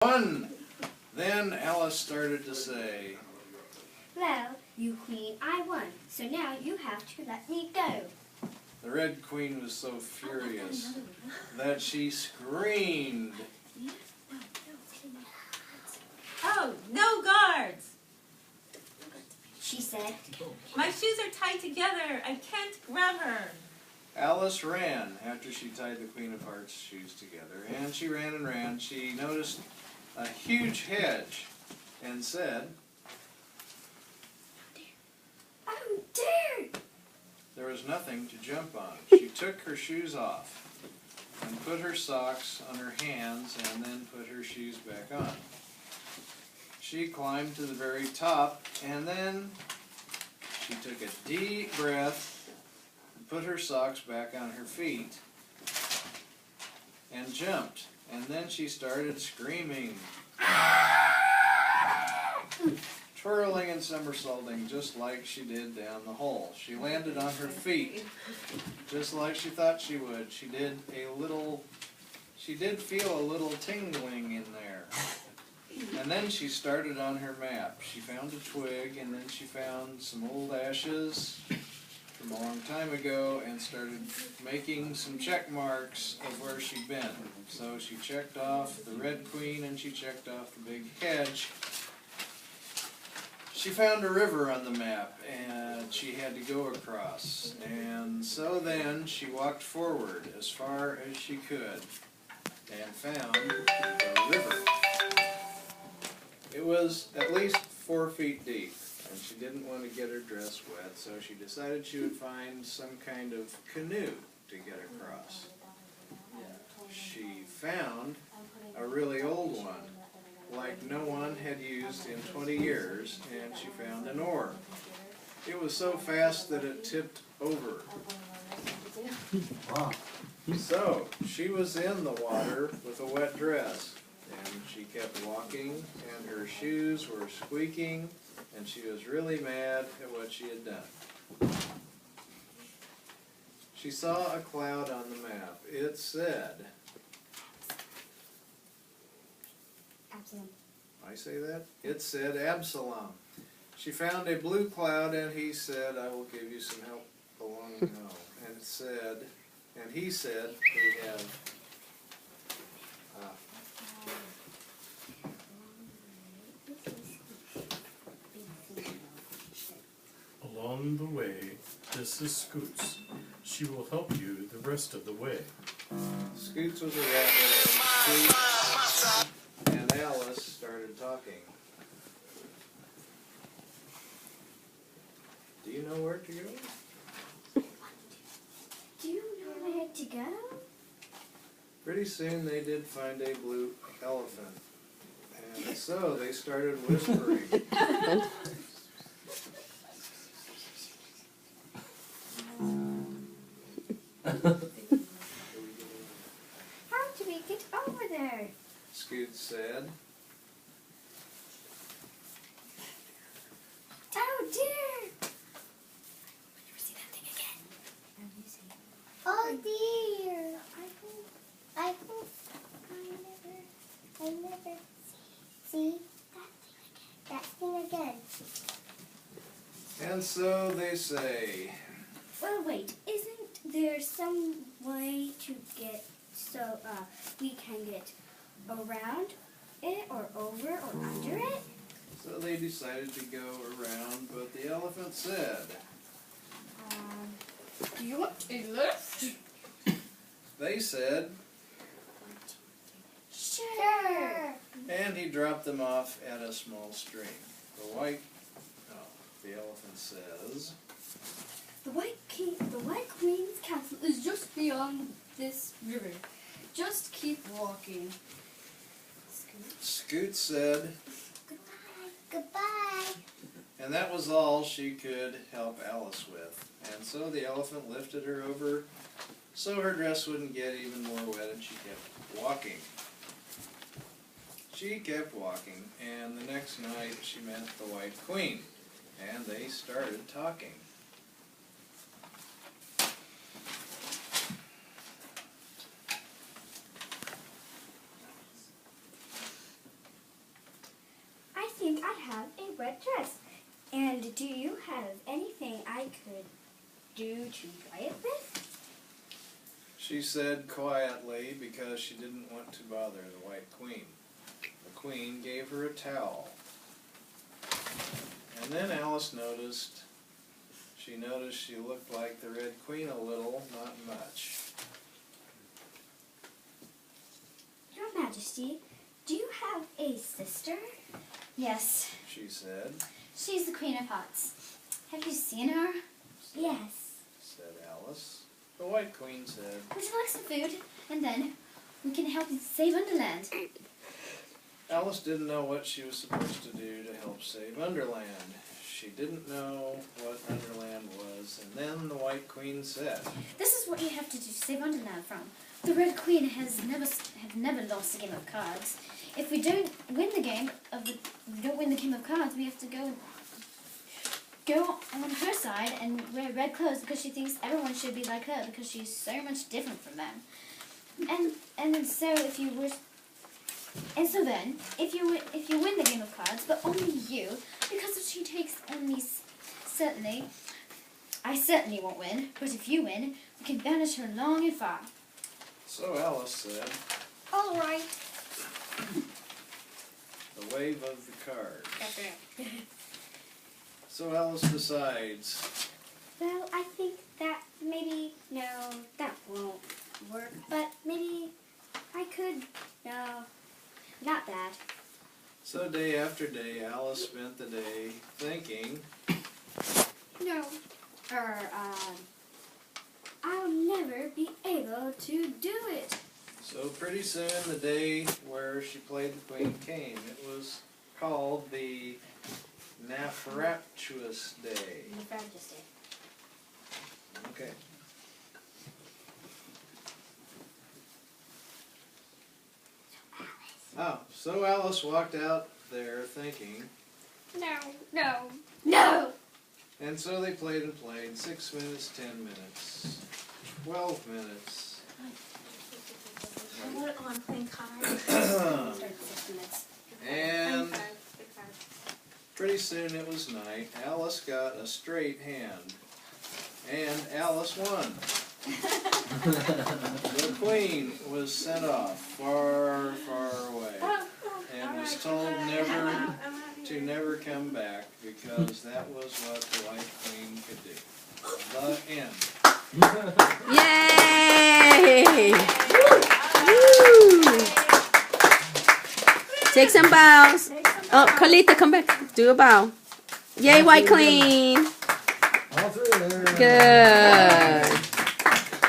One. Then Alice started to say, "Well, you queen, I won, so now you have to let me go." The Red Queen was so furious that she screamed. Oh, no guards! She said, "My shoes are tied together. I can't grab her." Alice ran after she tied the Queen of Hearts' shoes together, and she ran and ran. She noticed a huge hedge and said, "Oh dear!" there was nothing to jump on. She took her shoes off and put her socks on her hands and then put her shoes back on. She climbed to the very top and then she took a deep breath and put her socks back on her feet and jumped. And then she started screaming, twirling and somersaulting just like she did down the hole. She landed on her feet just like she thought she would. She did feel a little tingling in there. And then she started on her map. She found a twig and then she found some old ashes from a long time ago and started making some check marks of where she'd been. So she checked off the Red Queen and she checked off the big hedge. She found a river on the map and she had to go across. And so then she walked forward as far as she could and found the river. It was at least 4 feet deep. And she didn't want to get her dress wet, so she decided she would find some kind of canoe to get across. She found a really old one, like no one had used in 20 years, and she found an oar. It was so fast that it tipped over. Wow. So she was in the water with a wet dress, and she kept walking, and her shoes were squeaking, and she was really mad at what she had done. She saw a cloud on the map. It said, "Absalom." I say that? It said Absalom. She found a blue cloud and he said, I will give you some help along the way. And it said, and he said, we have Along the way, this is Scoots. She will help you the rest of the way. Scoots was a rabbit, and Alice started talking. Do you know where to go? "Do you know where to go?" Pretty soon they did find a blue elephant. And so they started whispering. "How do we get over there?" Scoot said. "Oh dear!" Never see that thing again. "Oh dear! I never see that thing again. And so they say. Well, wait, isn't there some way to get so we can get around it or over or under it?" So they decided to go around, but the elephant said. "Do you want a lift?" They said, "Sure." and he dropped them off at a small stream. The elephant says, The White Queen's castle is just beyond this river. Just keep walking." Scoot said, Goodbye. and that was all she could help Alice with. And so the elephant lifted her over so her dress wouldn't get even more wet, and she kept walking. She kept walking, and the next night she met the White Queen, and they started talking. have a red dress. And do you have anything I could do to dry it with? She said quietly because she didn't want to bother the White Queen. The Queen gave her a towel. And then Alice noticed she looked like the Red Queen a little, not much. Your Majesty, do you have a sister? Yes, She said, she's the Queen of Hearts. Have you seen her? Yes. said Alice. The White Queen said, Would you like some food? And then we can help you save Underland. Alice didn't know what she was supposed to do to help save Underland. She didn't know what Underland was, and then the White Queen said, This is what you have to do to save Underland from. The Red Queen has never lost a game of cards. If we don't win the game of cards, we have to go on her side and wear red clothes because she thinks everyone should be like her because she's so much different from them. And then so if you win the game of cards, but only you, because if she takes on me, I certainly won't win. But if you win, we can banish her long and far. So Alice said, All right. the wave of the cards. So Alice decides, Well, I think that that won't work, but maybe I could. No, not that. so day after day Alice spent the day thinking, No. I'll never be able to do it. so pretty soon the day where she played the Queen came. It was called the Nefraptuous Day. Okay. Oh, so Alice walked out there thinking, No. and so they played and played, 6 minutes, 10 minutes, 12 minutes. I want it on playing cards. And pretty soon it was night. Alice got a straight hand, and Alice won. The Queen was sent off far, far away, and was told never come back because that was what the White Queen could do. The end. Yay! Woo! Take some bows. Oh, Kaliher, come back. Do a bow. Yay, White Queen. All through there. Good.